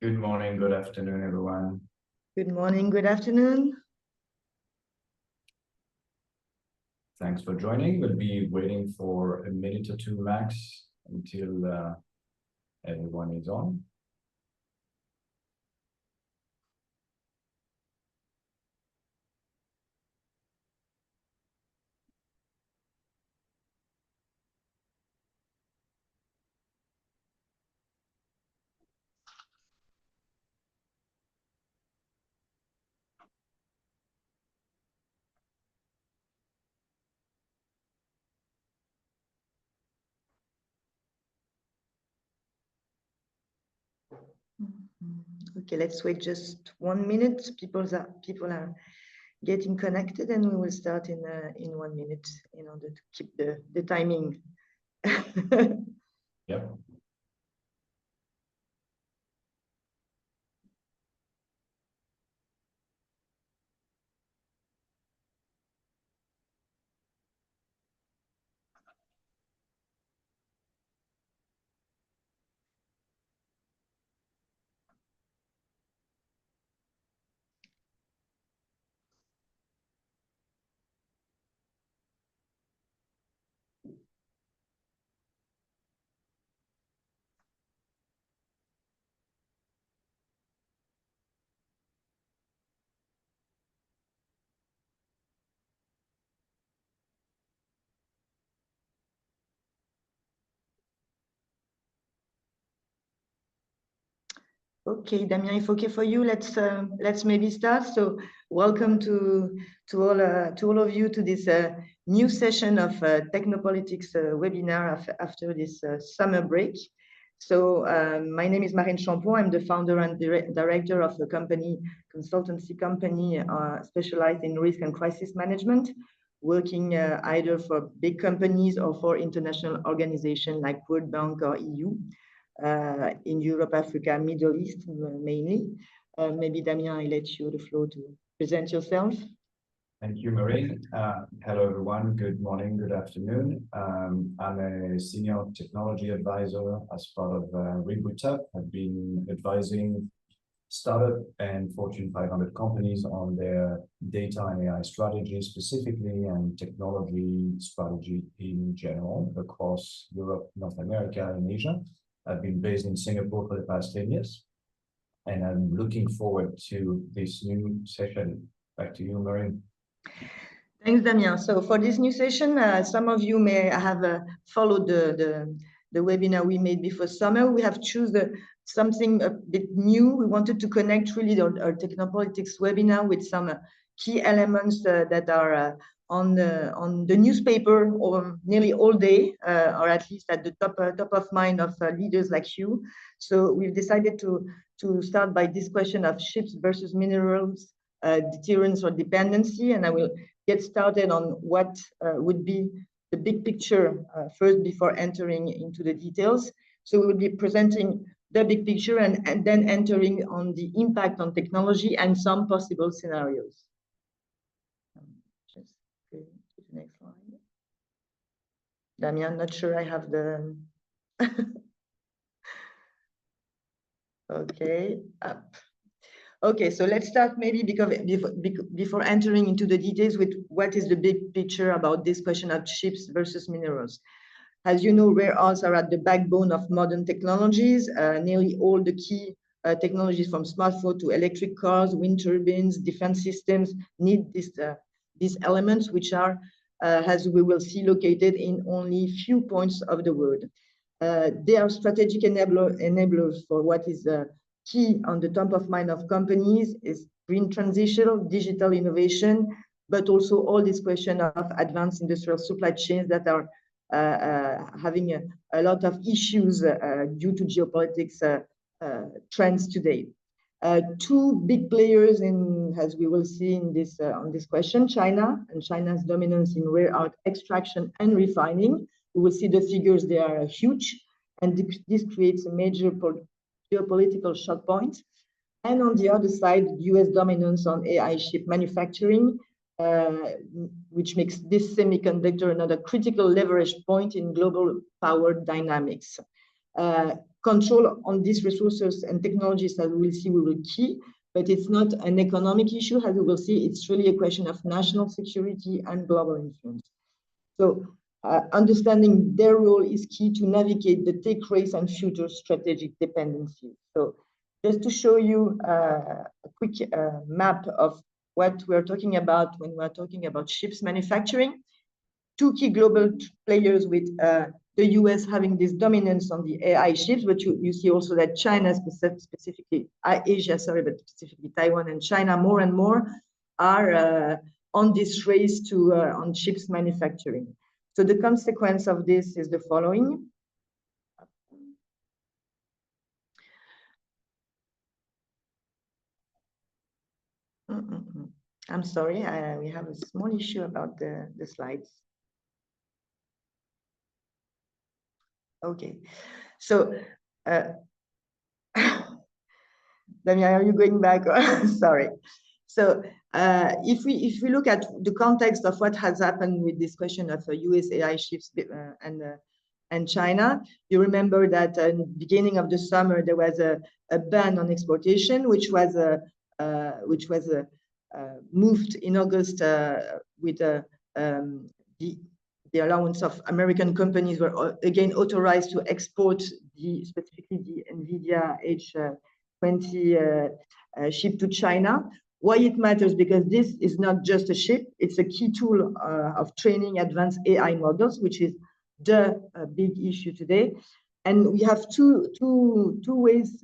Good morning, good afternoon, everyone. Good morning, good afternoon. Thanks for joining. We'll be waiting for a minute or two max until everyone is on. Okay, let's wait just 1 minute. People are getting connected, and we will start in 1 minute in order to keep the timing. Yep. Okay, Damien, if okay for you, let's maybe start. So, welcome to all of you to this new session of Technopolitics webinar after this summer break. So, my name is Marine Champon. I'm the founder and director of a consultancy company specialized in risk and crisis management, working either for big companies or for international organizations like World Bank or EU. In Europe, Africa, Middle East, mainly. Maybe Damien, I let you the floor to present yourself. Thank you, Marie. Hello, everyone. Good morning, good afternoon. I'm a senior technology advisor as part of Reboot Up. I've been advising startup and Fortune 500 companies on their data and AI strategy specifically and technology strategy in general across Europe, North America, and Asia. I've been based in Singapore for the past 10 years, and I'm looking forward to this new session. Back to you, Marine. Thanks, Damien. So for this new session, some of you may have followed the webinar we made before summer. We have chosen something a bit new. We wanted to connect really our Technopolitics webinar with some key elements that are on the newspaper or nearly all day, or at least at the top of mind of leaders like you. So we've decided to start by this question of ships versus minerals, deterrence or dependency, and I will get started on what would be the big picture first before entering into the details. So we will be presenting the big picture and then entering on the impact on technology and some possible scenarios. Just go to the next slide. Damien, not sure I have the... Okay, up. Okay, so let's start maybe before entering into the details with what is the big picture about this question of chips versus minerals. As you know, rare earths are at the backbone of modern technologies. Nearly all the key technologies from smartphone to electric cars, wind turbines, defense systems need these elements, which are, as we will see, located in only few points of the world. They are strategic enablers for what is key on the top of mind of companies is green transition, digital innovation, but also all this question of advanced industrial supply chains that are having a lot of issues due to geopolitics trends today. Two big players as we will see in this on this question, China and China's dominance in rare earth extraction and refining. We will see the figures, they are huge, and this creates a major geopolitical shock point. And on the other side, US dominance on AI chip manufacturing, which makes this semiconductor another critical leverage point in global power dynamics. control on these resources and technologies, as we will see, we will key, but it's not an economic issue, as we will see. It's really a question of national security and global influence. So understanding their role is key to navigate the tech race and future strategic dependencies. So just to show you a quick map of what we're talking about when we're talking about chips manufacturing, two key global players with the US having this dominance on the AI chips, but you see also that China, specifically Asia, sorry, but specifically Taiwan and China, more and more are on this race to on chips manufacturing. So the consequence of this is the following. I'm sorry, we have a small issue about the slides. Okay, so Damien, are you going back? Sorry. So if we look at the context of what has happened with this question of US AI chips and China, you remember that in the beginning of the summer there was a ban on exportation, which was moved in August with the allowance of American companies were again authorized to export specifically the NVIDIA H20 chip to China. Why it matters? Because this is not just a chip, it's a key tool of training advanced AI models, which is the big issue today. And we have two ways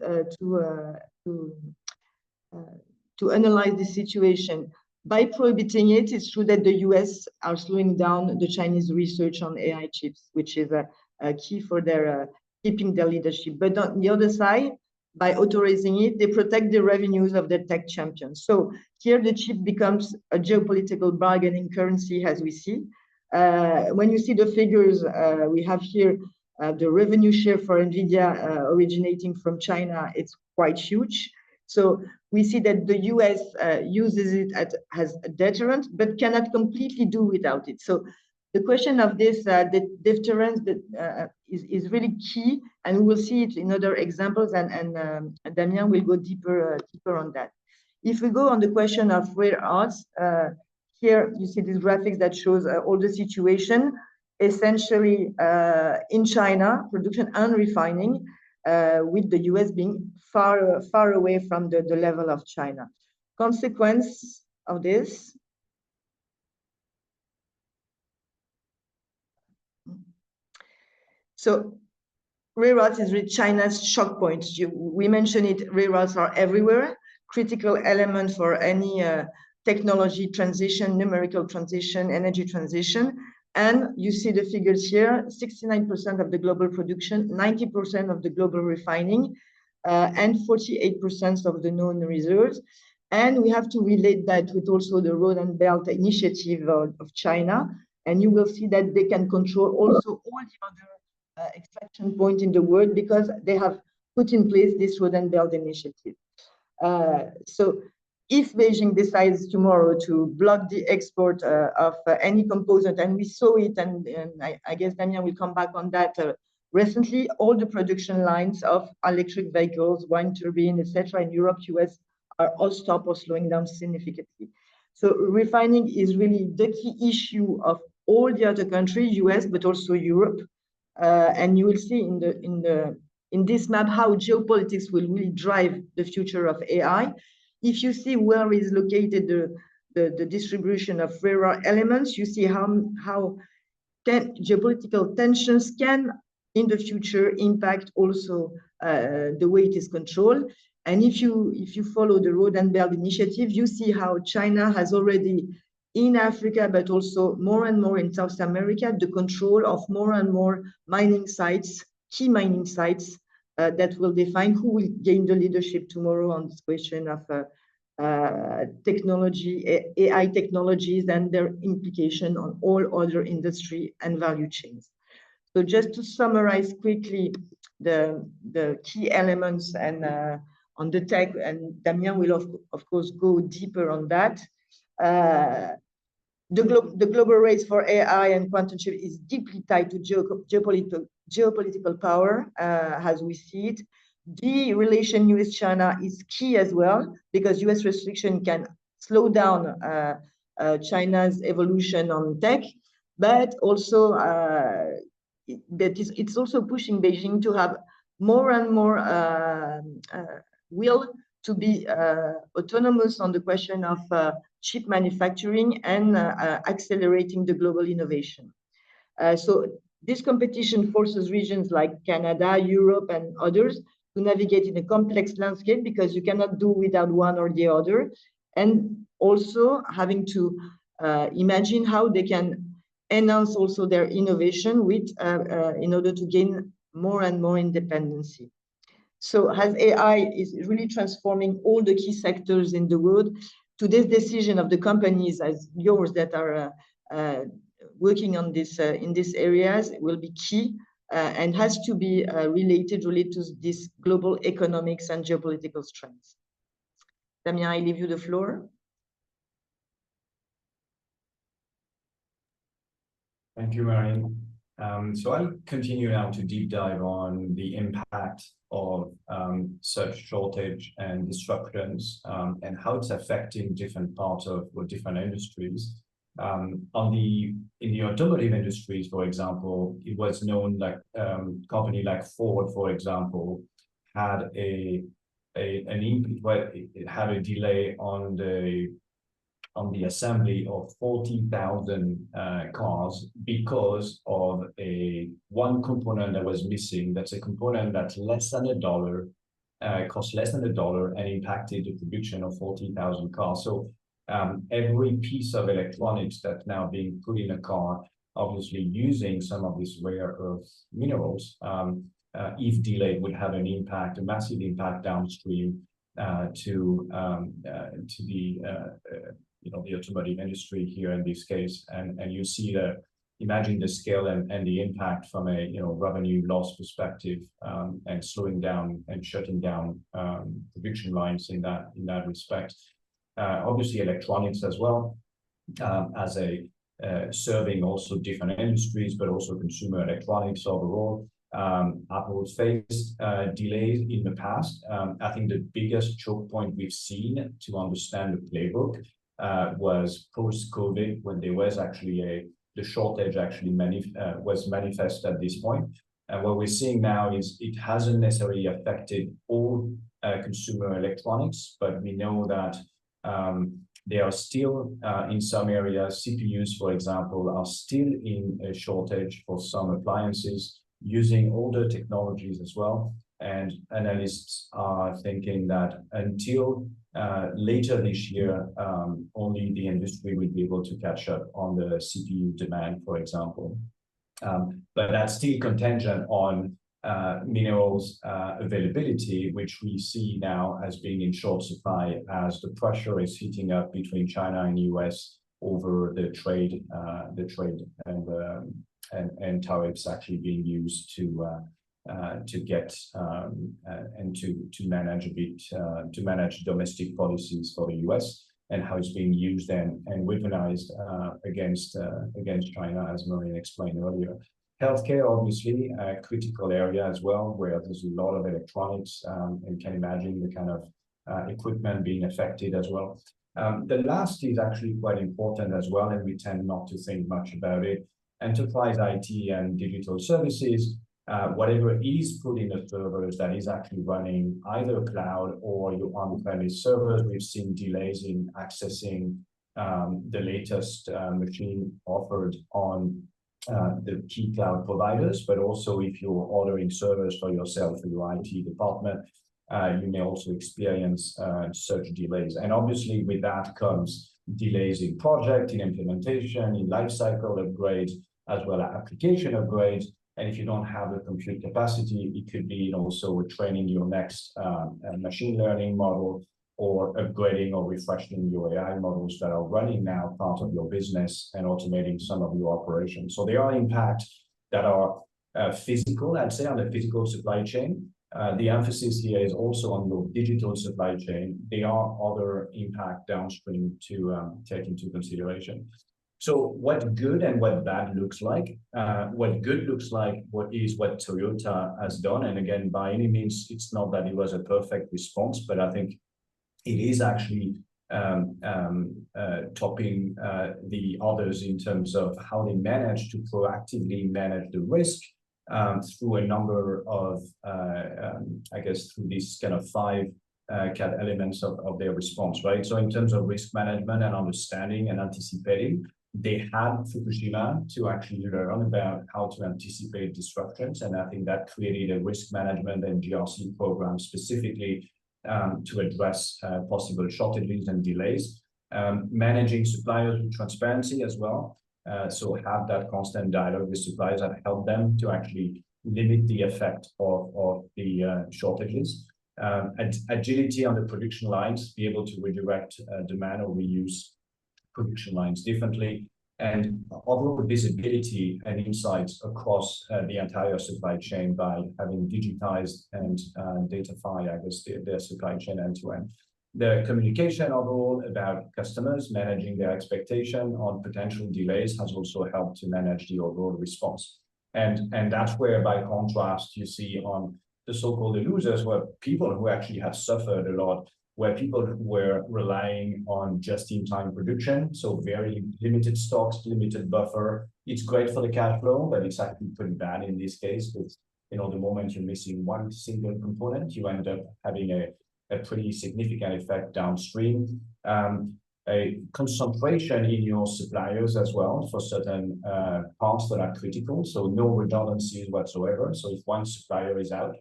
to analyze the situation. By prohibiting it, it's true that the US are slowing down the Chinese research on AI chips, which is a key for their keeping their leadership. But on the other side, by authorizing it, they protect the revenues of the tech champions. So here the chip becomes a geopolitical bargaining currency, as we see. When you see the figures, we have here the revenue share for NVIDIA originating from China, it's quite huge. So we see that the US uses it as a deterrent, but cannot completely do without it. So the question of this the deterrence is really key, and we will see it in other examples, and Damien will go deeper on that. If we go on the question of rare earths, here you see these graphics that shows all the situation, essentially in China, production and refining, with the US being far away from the level of China. Consequence of this. So rare earths is really China's shock point. We mentioned it, rare earths are everywhere, critical element for any technology transition, numerical transition, energy transition. And you see the figures here, 69% of the global production, 90% of the global refining, and 48% of the known reserves. And we have to relate that with also the Road and Belt Initiative of China. And you will see that they can control also all the other extraction points in the world because they have put in place this Road and Belt Initiative. So if Beijing decides tomorrow to block the export of any component, and we saw it, and I guess Damien will come back on that, recently all the production lines of electric vehicles, wind turbine, etc. in Europe, US are all stopped or slowing down significantly. So refining is really the key issue of all the other countries, US, but also Europe. And you will see in this map how geopolitics will really drive the future of AI. If you see where is located the distribution of rare elements, you see how geopolitical tensions can, in the future, impact also the way it is controlled. And if you follow the Road and Belt Initiative, you see how China has already, in Africa, but also more and more in South America, the control of more and more mining sites, key mining sites, that will define who will gain the leadership tomorrow on this question of technology, AI technologies, and their implication on all other industry and value chains. So just to summarize quickly the key elements and on the tech, and Damien will of course go deeper on that. The global race for AI and quantum chip is deeply tied to geopolitical power, as we see it. The relation US-China is key as well, because US restriction can slow down China's evolution on tech, but also it's also pushing Beijing to have more and more will to be autonomous on the question of chip manufacturing and accelerating the global innovation. So this competition forces regions like Canada, Europe, and others to navigate in a complex landscape, because you cannot do without one or the other, and also having to imagine how they can enhance also their innovation with in order to gain more and more independency. So as AI is really transforming all the key sectors in the world, today's decision of the companies as yours that are working on this in these areas will be key and has to be related to this global economics and geopolitical strengths. Damien, I leave you the floor. Thank you, Marine. So I'll continue now to deep dive on the impact of such shortage and disruptions and how it's affecting different parts of or different industries. In the automotive industries, for example, it was known that company like Ford, for example, had it had a delay on the assembly of 40,000 cars because of one component that was missing. That's a component that's less than $1, cost less than $1, and impacted the production of 40,000 cars. So every piece of electronics that's now being put in a car, obviously using some of these rare earth minerals, if delayed, would have an impact, a massive impact downstream to the automotive industry here in this case, and you see imagine the scale and the impact from a revenue loss perspective, and slowing down and shutting down production lines in that respect. Obviously, electronics as well, as serving also different industries, but also consumer electronics overall. Apple faced delays in the past. I think the biggest choke point we've seen to understand the playbook was post-COVID, when there was actually the shortage actually was manifest at this point. And what we're seeing now is it hasn't necessarily affected all consumer electronics, but we know that they are still in some areas. CPUs, for example, are still in a shortage for some appliances using older technologies as well. And analysts are thinking that until later this year, only the industry will be able to catch up on the CPU demand, for example. But that's still contingent on minerals availability, which we see now as being in short supply as the pressure is heating up between China and US over the trade and tariffs actually being used to get and to manage to manage domestic policies for the US, and how it's being used and weaponized against China, as Maureen explained earlier. Healthcare, obviously, a critical area as well, where there's a lot of electronics, and can imagine the kind of equipment being affected as well. The last is actually quite important as well, and we tend not to think much about it. Enterprise IT and digital services, whatever is put in the servers that is actually running either cloud or your on-premise servers. We've seen delays in accessing the latest machine offered on the key cloud providers, but also if you're ordering servers for yourself or your IT department, you may also experience such delays. And obviously with that comes delays in project, in implementation, in lifecycle upgrades, as well as application upgrades. And if you don't have the compute capacity, it could be also training your next machine learning model, or upgrading or refreshing your AI models that are running now part of your business and automating some of your operations. So there are impacts that are physical, I'd say, on the physical supply chain. The emphasis here is also on your digital supply chain. There are other impact downstream to take into consideration. So what good and what bad looks like? What good looks like what Toyota has done. And again, by any means, it's not that it was a perfect response, but I think it is actually topping the others in terms of how they manage to proactively manage the risk through a number of, I guess, through these kind of five elements of their response, right? So in terms of risk management and understanding and anticipating, they had Fukushima to actually learn about how to anticipate disruptions. And I think that created a risk management and GRC program specifically to address possible shortages and delays. Managing suppliers with transparency as well. So have that constant dialogue with suppliers that help them to actually limit the effect of the shortages. Agility on the production lines, be able to redirect demand or reuse production lines differently, and overall visibility and insights across the entire supply chain by having digitized and datafy, I guess, their supply chain end to end. The communication overall about customers managing their expectation on potential delays has also helped to manage the overall response. And that's where, by contrast, you see on the so-called losers, where people who actually have suffered a lot, where people who were relying on just-in-time production, so very limited stocks, limited buffer. It's great for the cash flow, but it's actually pretty bad in this case, because the moment you're missing one single component, you end up having a pretty significant effect downstream. A concentration in your suppliers as well for certain parts that are critical, so no redundancies whatsoever. So if one supplier is out,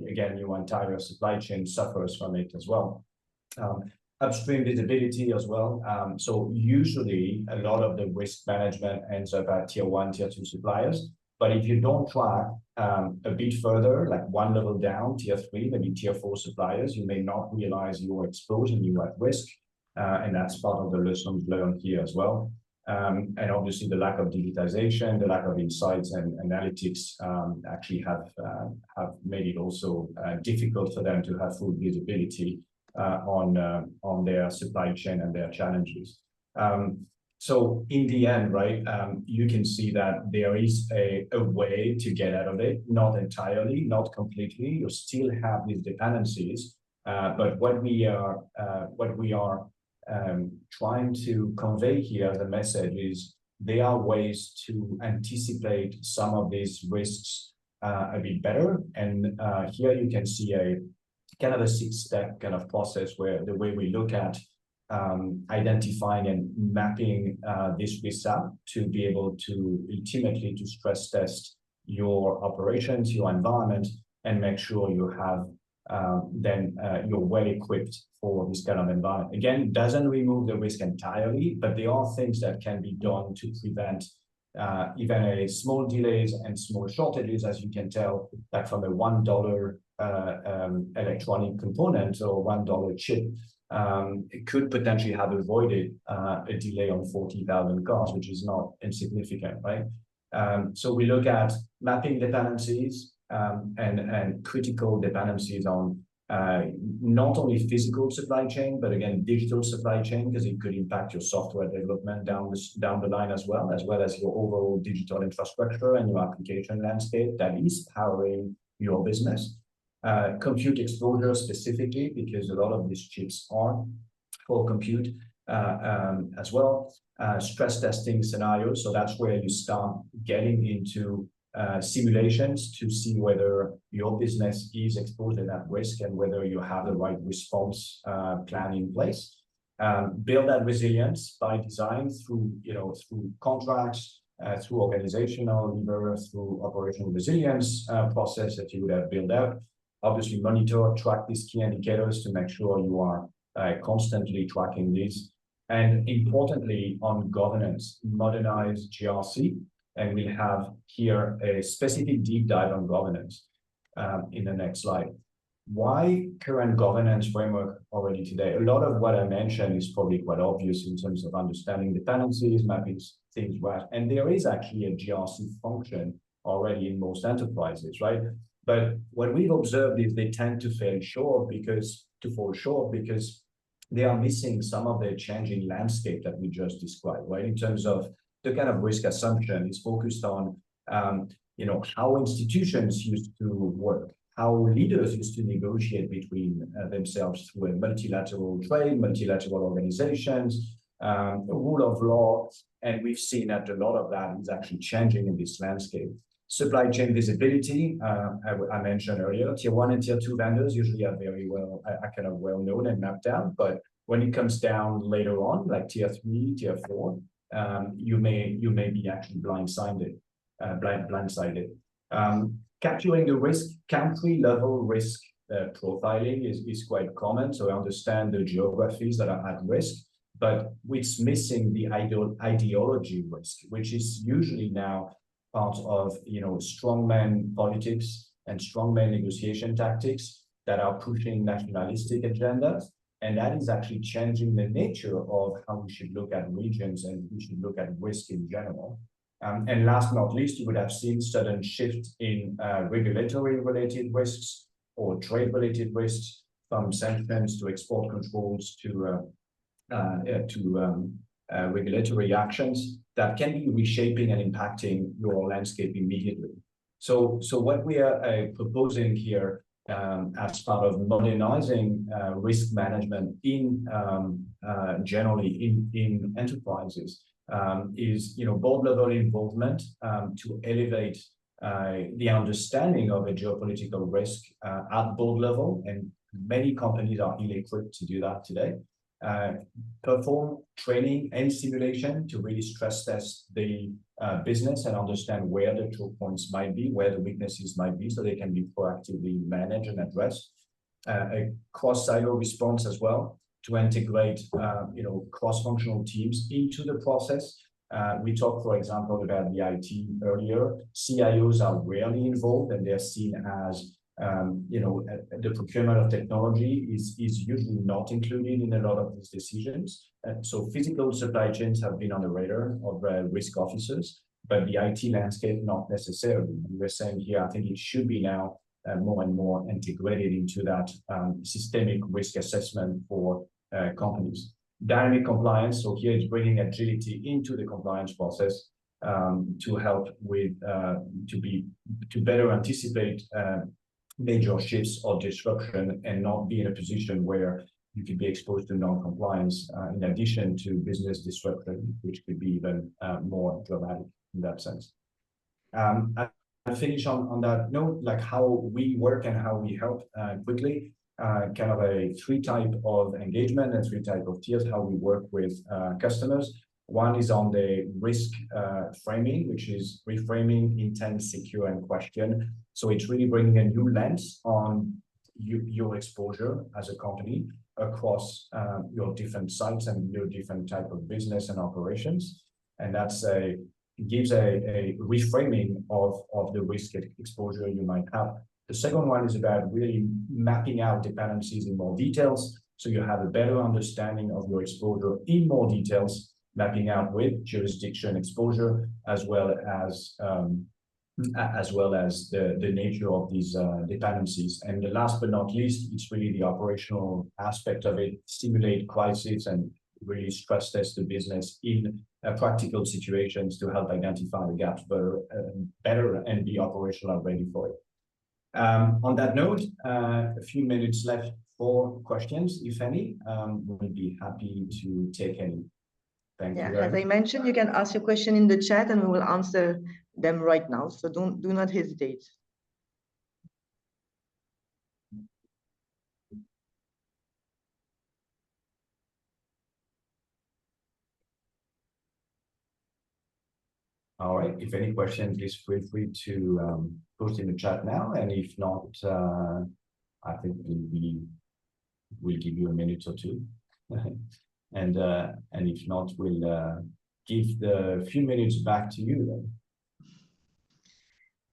again, your entire supply chain suffers from it as well. Upstream visibility as well. So usually a lot of the risk management ends up at tier 1, tier 2 suppliers. But if you don't track a bit further, like one level down, tier 3, maybe tier 4 suppliers, you may not realize you're exposed and you're at risk. And that's part of the lessons learned here as well. And obviously the lack of digitization, the lack of insights and analytics actually have made it also difficult for them to have full visibility on their supply chain and their challenges. So in the end, right, you can see that there is a way to get out of it, not entirely, not completely. You still have these dependencies, but what we are trying to convey here as a message is there are ways to anticipate some of these risks a bit better. And here you can see a kind of a 6-step kind of process where the way we look at identifying and mapping this risk up to be able to ultimately to stress test your operations, your environment, and make sure you have then you're well equipped for this kind of environment. Again, it doesn't remove the risk entirely, but there are things that can be done to prevent even a small delays and small shortages, as you can tell, like from a $1 electronic component or $1 chip. It could potentially have avoided a delay on 40,000 cars, which is not insignificant, right? So we look at mapping dependencies and critical dependencies on not only physical supply chain, but again, digital supply chain, because it could impact your software development down the line as well as your overall digital infrastructure and your application landscape that is powering your business. Compute exposure specifically, because a lot of these chips are for compute as well. Stress testing scenarios. So that's where you start getting into simulations to see whether your business is exposed at that risk and whether you have the right response plan in place. Build that resilience by design through contracts, through organizational lever, through operational resilience process that you would have built out. Obviously, monitor, track these key indicators to make sure you are constantly tracking these. And importantly, on governance, modernize GRC. And we have here a specific deep dive on governance in the next slide. Why current governance framework already today? A lot of what I mentioned is probably quite obvious in terms of understanding dependencies, mapping things right. And there is actually a GRC function already in most enterprises, right? But what we've observed is they tend to fall short because they are missing some of the changing landscape that we just described, right? In terms of the kind of risk assumption is focused on, how institutions used to work, how leaders used to negotiate between themselves through a multilateral trade, multilateral organizations, rule of law. And we've seen that a lot of that is actually changing in this landscape. Supply chain visibility, I mentioned earlier, tier 1 and tier 2 vendors usually are very well, are kind of well known and mapped out. But when it comes down later on, like tier 3, tier 4, you may be actually blindsided. Capturing the risk, country level risk profiling is quite common. So I understand the geographies that are at risk, but it's missing the ideology risk, which is usually now part of strongman politics and strongman negotiation tactics that are pushing nationalistic agendas. And that is actually changing the nature of how we should look at regions and we should look at risk in general. And last but not least, you would have seen sudden shift in regulatory-related risks or trade-related risks, from sanctions to export controls to regulatory actions that can be reshaping and impacting your landscape immediately. So what we are proposing here as part of modernizing risk management in generally in enterprises is board level involvement to elevate the understanding of a geopolitical risk at board level, and many companies are ill-equipped to do that today. Perform training and simulation to really stress test the business and understand where the choke points might be, where the weaknesses might be, so they can be proactively managed and addressed. A cross-silo response as well to integrate, cross-functional teams into the process. We talked, for example, about the IT earlier. CIOs are rarely involved, and they're seen as the procurement of technology is usually not included in a lot of these decisions. So physical supply chains have been on the radar of risk officers, but the IT landscape, not necessarily. And we're saying here, I think it should be now more and more integrated into that systemic risk assessment for companies. Dynamic compliance, so here it's bringing agility into the compliance process to help with, to better anticipate major shifts or disruption and not be in a position where you could be exposed to non-compliance in addition to business disruption, which could be even more dramatic in that sense. I'll finish on that note, like how we work and how we help quickly, kind of a 3 type of engagement and 3 type of tiers, how we work with customers. One is on the risk framing, which is reframing, intent, secure, and question. So it's really bringing a new lens on your exposure as a company across your different sites and your different type of business and operations. And that's gives a reframing of the risk exposure you might have. The second one is about really mapping out dependencies in more details, so you have a better understanding of your exposure in more details, mapping out with jurisdiction exposure, as well as the nature of these dependencies. And the last but not least, it's really the operational aspect of it, simulate crisis and really stress test the business in practical situations to help identify the gaps better and be operational and ready for it. On that note, a few minutes left for questions, if any. We'll be happy to take any. Thank you. As I mentioned, you can ask your question in the chat and we will answer them right now. So do not hesitate. All right. If any questions, please feel free to post in the chat now. And if not, I think we'll give you a minute or two. And if not, we'll give the few minutes back to you then.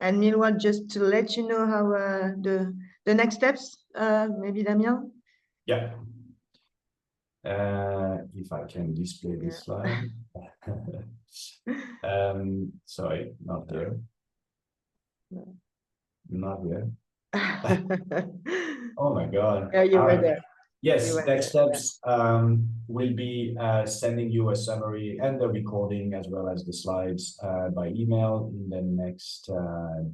And meanwhile, just to let you know how the next steps, maybe Damien? Yeah. If I can display this slide. Sorry, not there. No. Not there. Oh my God. Yeah, you were there. Yes, went next there. steps will be sending you a summary and the recording as well as the slides by email in the next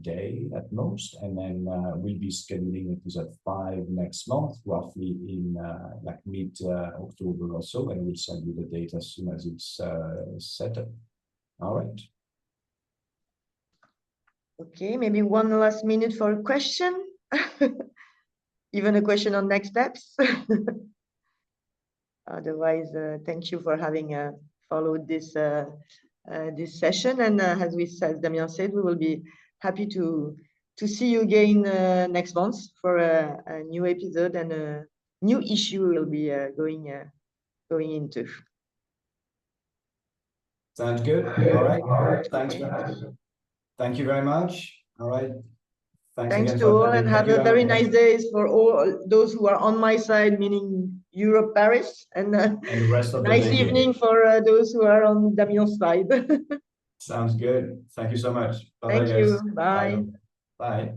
day at most. And then we'll be scheduling episode 5 next month, roughly in like mid-October or so. And we'll send you the date as soon as it's set up. All right. Okay, maybe one last minute for a question. Even a question on next steps. Otherwise, thank you for having followed this this session. And as Damien said, we will be happy to see you again next month for a new episode and a new issue we'll be going into. Sounds good. All right. Thanks. Okay. Thank you very much. All right. Thanks again to for all, attending. and have a very nice days for all those who are on my side, meaning Europe, Paris, and And the rest of the nice day here. evening for those who are on Damien's side. Sounds good. Thank you so much. Bye-bye, Thank guys. you. Bye. Bye. Bye.